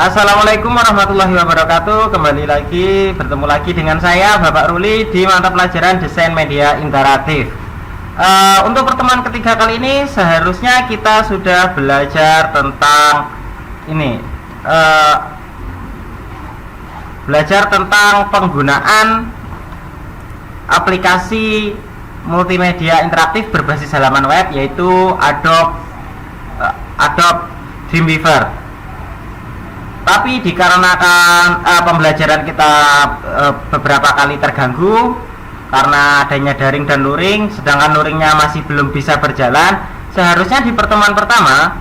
Assalamualaikum warahmatullahi wabarakatuh. Kembali lagi, bertemu lagi dengan saya Bapak Ruli di mata pelajaran Desain Media Interaktif. Untuk pertemuan ketiga kali ini seharusnya kita sudah belajar tentang ini, belajar tentang penggunaan aplikasi multimedia interaktif berbasis halaman web, yaitu Adobe Dreamweaver. Tapi dikarenakan pembelajaran kita beberapa kali terganggu karena adanya daring dan luring, sedangkan luringnya masih belum bisa berjalan, seharusnya di pertemuan pertama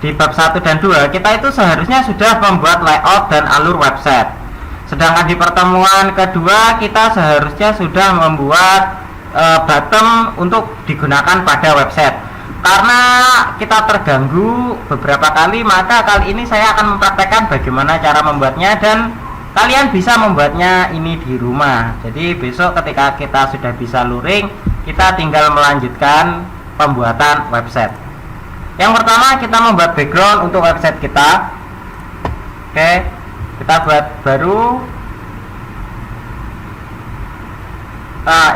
di bab 1 dan 2 kita itu seharusnya sudah membuat layout dan alur website. Sedangkan di pertemuan kedua kita seharusnya sudah membuat bottom untuk digunakan pada website. Karena kita terganggu beberapa kali, maka kali ini saya akan mempraktekkan bagaimana cara membuatnya, dan kalian bisa membuatnya ini di rumah. Jadi besok ketika kita sudah bisa luring, kita tinggal melanjutkan pembuatan website. Yang pertama, kita membuat background untuk website kita. Oke, kita buat baru.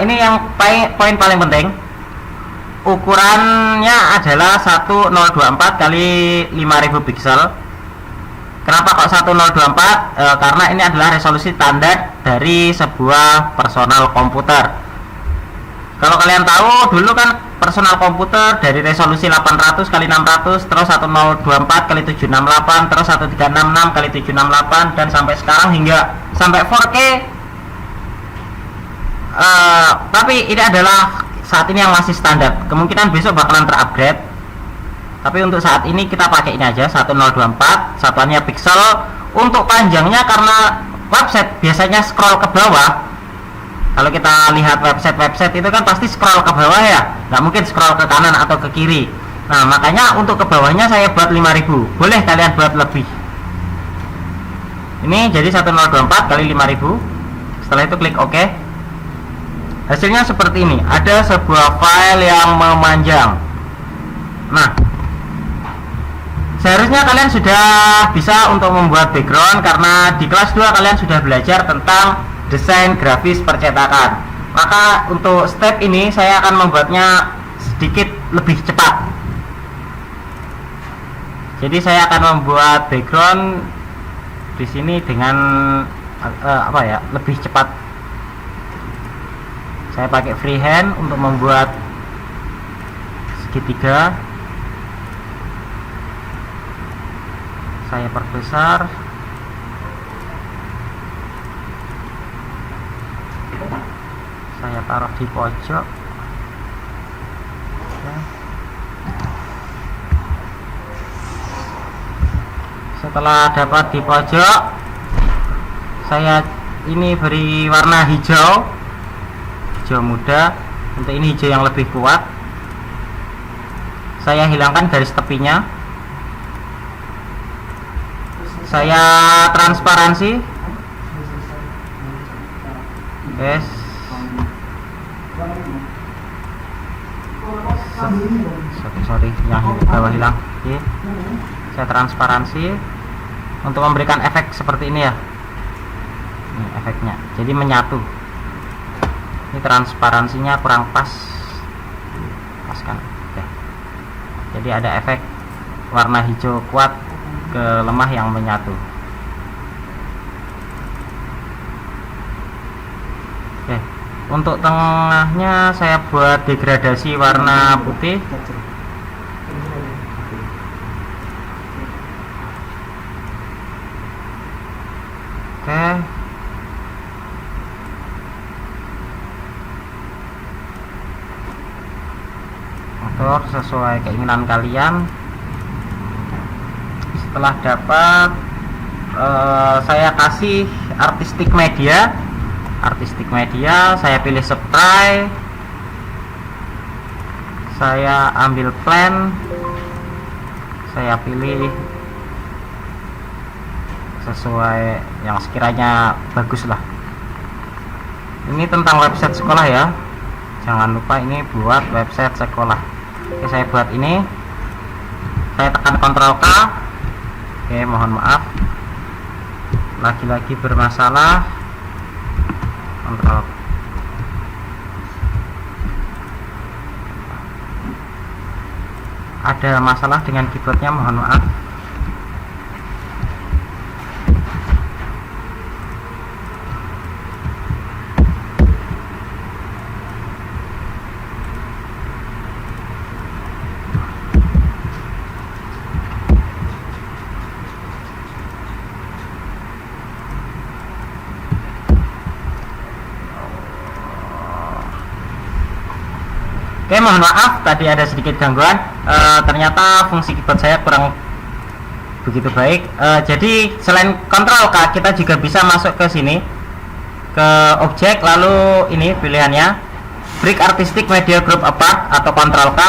Ini yang poin paling penting. Ukurannya adalah 1024 kali 5000 pixel. Kenapa kok 1024? Karena ini adalah resolusi standar dari sebuah personal komputer. Kalau kalian tahu, dulu kan personal komputer dari resolusi 800 kali 600, terus 1024 kali 768, terus 1366 kali 768, dan sampai sekarang hingga sampai 4K. Tapi ini adalah saat ini yang masih standar. Kemungkinan besok bakalan terupgrade. Tapi untuk saat ini kita pakai ini aja, 1024, satuannya pixel. Untuk panjangnya, karena website biasanya scroll ke bawah. Kalau kita lihat website itu kan pasti scroll ke bawah ya, nggak mungkin scroll ke kanan atau ke kiri. Nah, makanya untuk ke bawahnya saya buat 5000. Boleh kalian buat lebih. Ini jadi 1024 kali 5000. Setelah itu klik OK. Hasilnya seperti ini, ada sebuah file yang memanjang. Nah, seharusnya kalian sudah bisa untuk membuat background, karena di kelas 2 kalian sudah belajar tentang desain grafis percetakan. Maka untuk step ini saya akan membuatnya sedikit lebih cepat. Jadi saya akan membuat background di sini dengan lebih cepat. Saya pakai freehand untuk membuat segitiga. Saya perbesar. Saya taruh di pojok. Setelah dapat di pojok, saya ini beri warna hijau muda. Untuk ini hijau yang lebih kuat. Saya hilangkan garis tepinya. Saya transparansi. Yes. Sorry, yang bawah hilang. Oke. Saya transparansi untuk memberikan efek seperti ini ya. Ini efeknya. Jadi menyatu. Ini transparansinya kurang pas kan. Oke. Jadi ada efek warna hijau kuat ke lemah yang menyatu. Oke. Untuk tengahnya saya buat degradasi warna putih. Oke. Sesuai keinginan kalian. Setelah dapat, saya kasih artistic media. Saya pilih spray. Saya ambil plan. Saya pilih sesuai yang sekiranya bagus lah. Ini tentang website sekolah ya. Jangan lupa ini buat website sekolah. Oke, saya buat ini. Saya tekan Ctrl K. Oke, mohon maaf, lagi-lagi bermasalah. Kontrol. Ada masalah dengan keyboardnya, mohon maaf. Oke, mohon maaf tadi ada sedikit gangguan. Ternyata fungsi keyboard saya kurang begitu baik. Jadi selain kontrol K, kita juga bisa masuk ke sini, ke objek, lalu ini pilihannya break artistic media group apart atau kontrol K.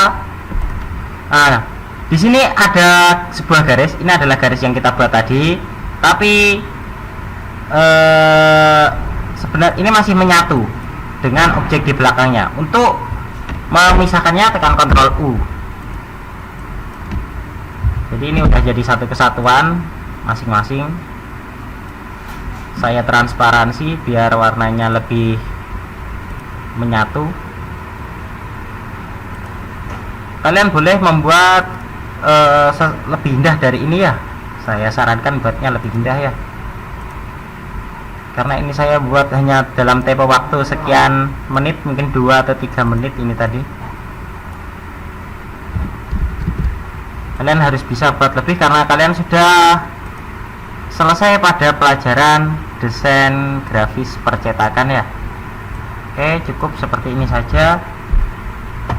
Nah, di sini ada sebuah garis. Ini adalah garis yang kita buat tadi, tapi sebenarnya ini masih menyatu dengan objek di belakangnya. Untuk memisahkannya tekan Ctrl U. Jadi ini udah jadi satu kesatuan masing-masing. Saya transparansi biar warnanya lebih menyatu. Kalian boleh membuat lebih indah dari ini ya. Saya sarankan buatnya lebih indah ya, karena ini saya buat hanya dalam tempo waktu sekian menit, mungkin 2 atau 3 menit ini tadi. Kalian harus bisa buat lebih karena kalian sudah selesai pada pelajaran desain grafis percetakan ya. Oke, cukup seperti ini saja.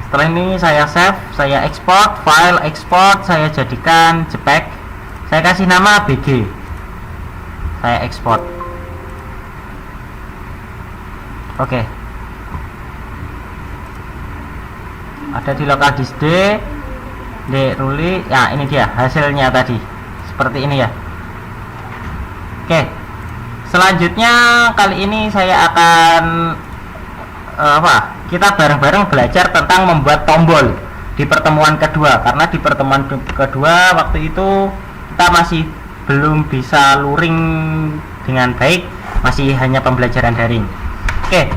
Setelah ini saya save, saya export, file export, saya jadikan JPEG. Saya kasih nama BG. Saya export. Oke. Ada di local disk D, Ruli. Ya, ini dia hasilnya tadi. Seperti ini ya. Oke. Selanjutnya kali ini saya akan kita bareng-bareng belajar tentang membuat tombol di pertemuan kedua, karena di pertemuan kedua waktu itu kita masih belum bisa luring dengan baik, masih hanya pembelajaran daring. Oke,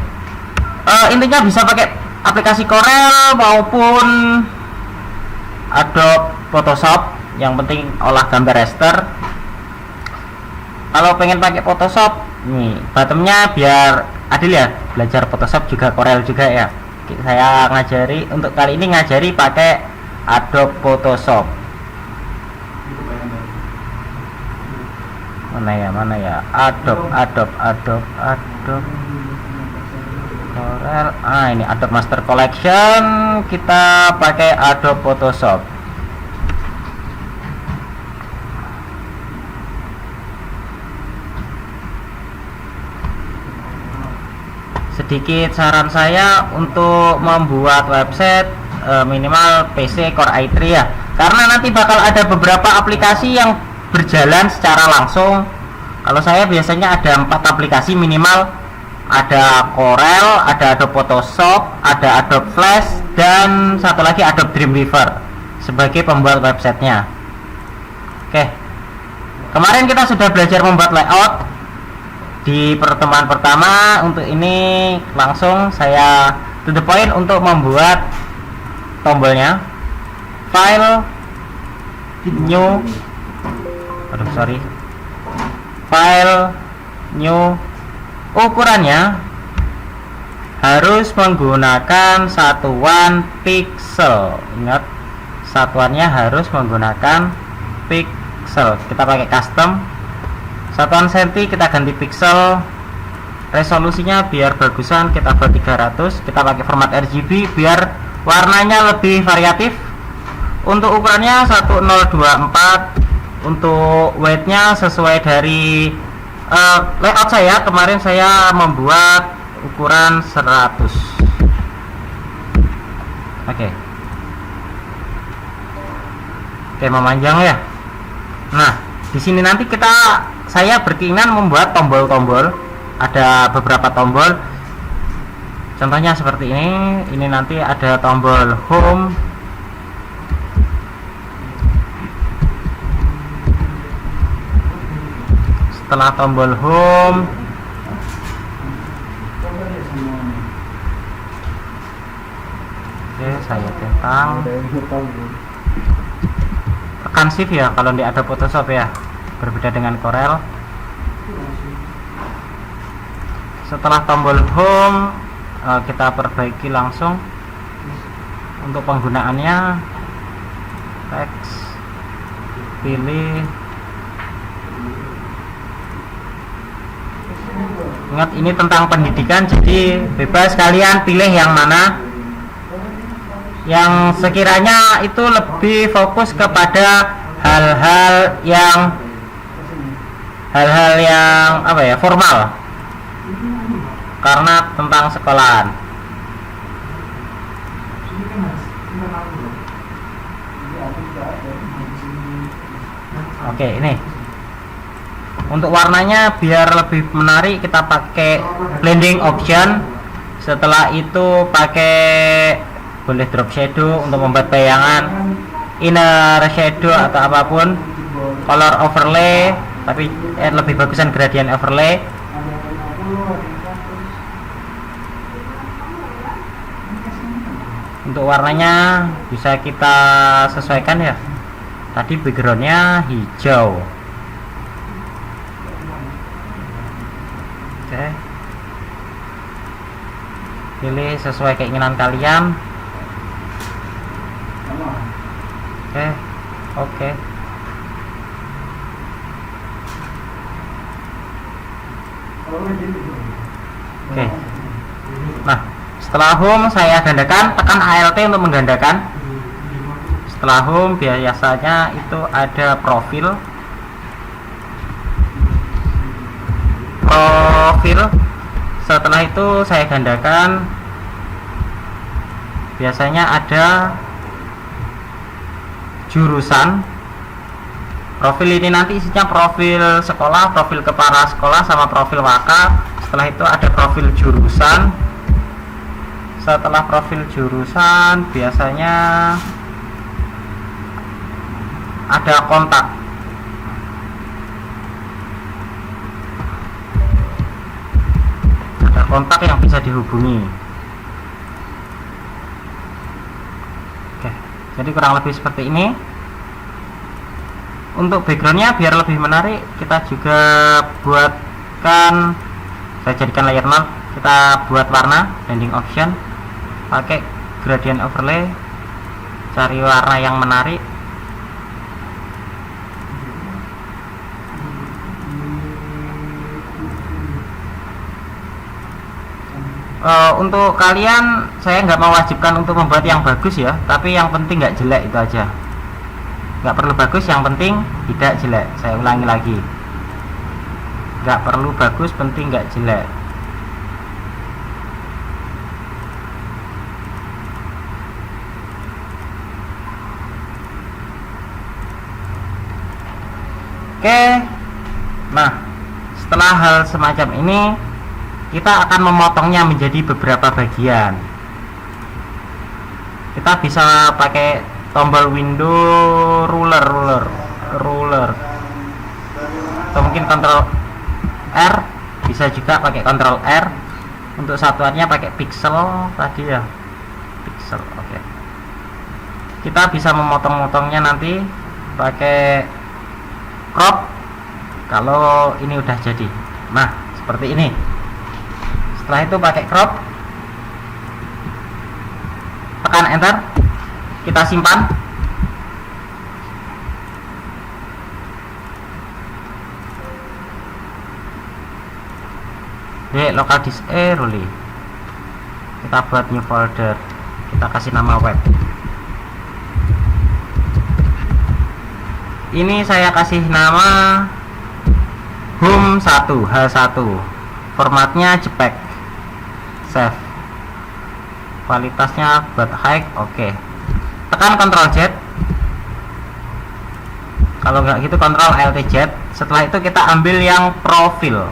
intinya bisa pakai aplikasi Corel maupun Adobe Photoshop. Yang penting olah gambar raster. Kalau pengen pakai Photoshop, nih bottomnya biar adil ya. Belajar Photoshop juga Corel juga ya. Saya ngajari untuk kali ini ngajari pakai Adobe Photoshop. Mana ya? Adobe Corel. Ini Adobe Master Collection, kita pakai Adobe Photoshop. Sedikit saran saya untuk membuat website minimal PC Core i3 ya, karena nanti bakal ada beberapa aplikasi yang berjalan secara langsung. Kalau saya biasanya ada 4 aplikasi minimal. Ada Corel, ada Adobe Photoshop, ada Adobe Flash, dan satu lagi Adobe Dreamweaver sebagai pembuat websitenya. Oke, kemarin kita sudah belajar membuat layout di pertemuan pertama. Untuk ini langsung saya to the point untuk membuat tombolnya. File, new, file, new. Ukurannya harus menggunakan satuan pixel. Ingat, satuannya harus menggunakan pixel. Kita pakai custom. Satuan senti kita ganti pixel. Resolusinya biar bagusan kita buat 300. Kita pakai format RGB biar warnanya lebih variatif. Untuk ukurannya 1024. Untuk weightnya sesuai dari layout saya. Kemarin saya membuat ukuran 100. Oke, memanjang ya. Nah, di sini nanti saya berkeinginan membuat tombol-tombol. Ada beberapa tombol. Contohnya seperti ini. Ini nanti ada tombol home, setelah tombol home, oke, saya tentang tekan shift ya kalau di ada Photoshop ya, berbeda dengan Corel. Setelah tombol home, kita perbaiki langsung. Untuk penggunaannya, teks, pilih, ingat ini tentang pendidikan, jadi bebas kalian pilih yang mana yang sekiranya itu lebih fokus kepada hal-hal yang apa ya, formal, karena tentang sekolahan. Oke, ini untuk warnanya biar lebih menarik kita pakai blending option. Setelah itu pakai boleh drop shadow untuk membuat bayangan, inner shadow atau apapun, color overlay, tapi lebih bagusan gradient overlay. Untuk warnanya bisa kita sesuaikan ya, tadi backgroundnya hijau. Oke, pilih sesuai keinginan kalian. Oke. Nah, setelah home saya gandakan, tekan ALT untuk menggandakan. Setelah home biasanya itu ada profil. Setelah itu saya gandakan, biasanya ada jurusan. Profil ini nanti isinya profil sekolah, profil kepala sekolah, sama profil waka. Setelah itu ada profil jurusan. Setelah profil jurusan biasanya ada kontak. Ada kontak yang bisa dihubungi. Oke, jadi kurang lebih seperti ini. Untuk backgroundnya biar lebih menarik, kita juga buatkan, saya jadikan layer 0, kita buat warna, blending option, pakai gradient overlay, cari warna yang menarik. Untuk kalian saya nggak mewajibkan untuk membuat yang bagus ya, tapi yang penting nggak jelek, itu aja. Nggak perlu bagus, yang penting tidak jelek. Saya ulangi lagi, nggak perlu bagus, penting nggak jelek. Oke, nah setelah hal semacam ini kita akan memotongnya menjadi beberapa bagian. Kita bisa pakai tombol window ruler, atau mungkin Ctrl R, bisa juga pakai Ctrl R. Untuk satuannya pakai pixel tadi ya, pixel. Oke, kita bisa memotong-motongnya nanti pakai crop kalau ini udah jadi. Nah, seperti ini. Setelah itu pakai crop, tekan enter, kita simpan. Local disk Ruli, kita buat new folder, kita kasih nama web. Ini saya kasih nama home 1 H1, formatnya JPEG, save, kualitasnya buat high. Oke, tekan Ctrl Z, kalau nggak gitu Ctrl Alt Z. Setelah itu kita ambil yang profil.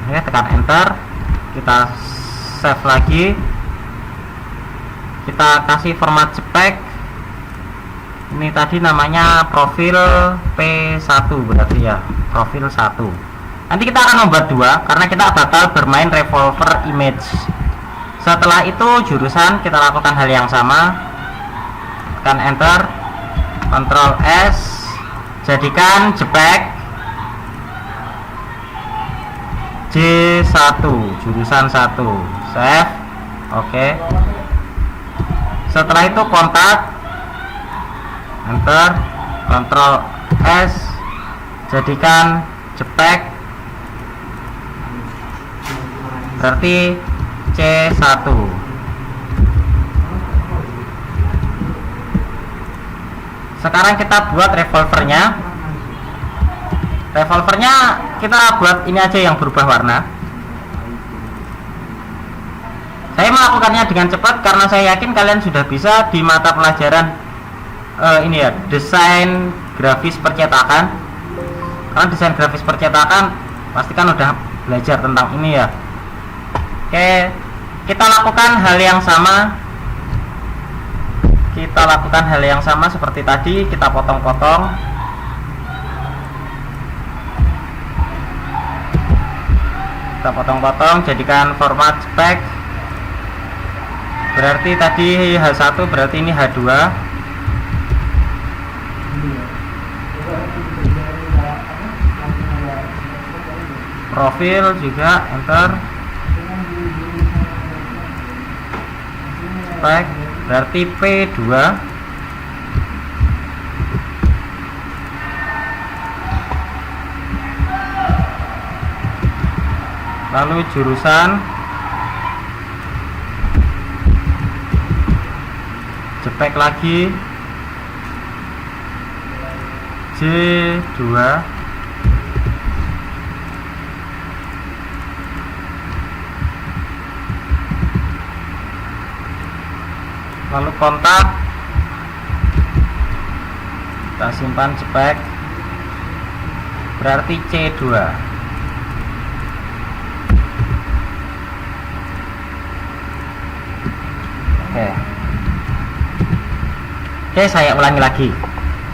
Oke, tekan enter, kita save lagi, kita kasih format JPEG, Ini tadi namanya profil P1 berarti ya, profil 1. Nanti kita akan membuat 2 karena kita bakal bermain revolver image. Setelah itu jurusan kita lakukan hal yang sama, tekan enter, Ctrl S, jadikan JPEG J1 jurusan 1, save. Oke. Setelah itu kontak, enter, Ctrl S, jadikan JPEG berarti C1. Sekarang kita buat revolvernya. Revolvernya kita buat ini aja yang berubah warna. Saya melakukannya dengan cepat karena saya yakin kalian sudah bisa di mata pelajaran ini ya, desain grafis percetakan. Karena desain grafis percetakan pasti kan udah belajar tentang ini ya. Oke, kita lakukan hal yang sama. Kita lakukan hal yang sama seperti tadi, kita potong-potong. Kita potong-potong, jadikan format spek. Berarti tadi H1, berarti ini H2. Profil juga, enter. Spek berarti P2. Lalu jurusan JPEG lagi J2. Lalu kontak, kita simpan JPEG berarti C2. Oke, saya ulangi lagi.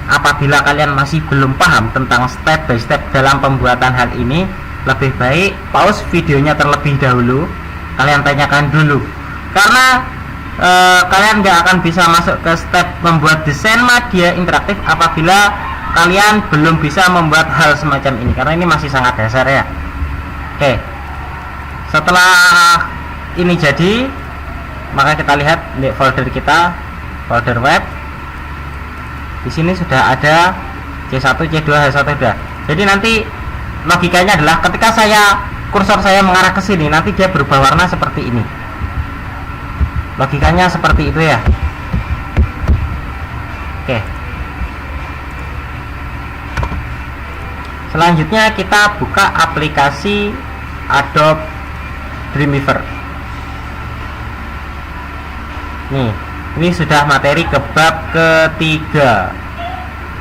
Apabila kalian masih belum paham tentang step by step dalam pembuatan hal ini, lebih baik pause videonya terlebih dahulu, kalian tanyakan dulu, karena kalian nggak akan bisa masuk ke step membuat desain media interaktif apabila kalian belum bisa membuat hal semacam ini, karena ini masih sangat dasar ya. Oke, setelah ini jadi, maka kita lihat di folder kita, folder web. Di sini sudah ada C1, C2, H1 sudah. Jadi nanti logikanya adalah ketika kursor saya mengarah ke sini, nanti dia berubah warna seperti ini. Logikanya seperti itu ya. Oke. Selanjutnya kita buka aplikasi Adobe Dreamweaver. Nih, ini sudah materi ke bab ketiga.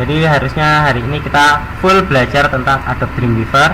Jadi harusnya hari ini kita full belajar tentang Adobe Dreamweaver.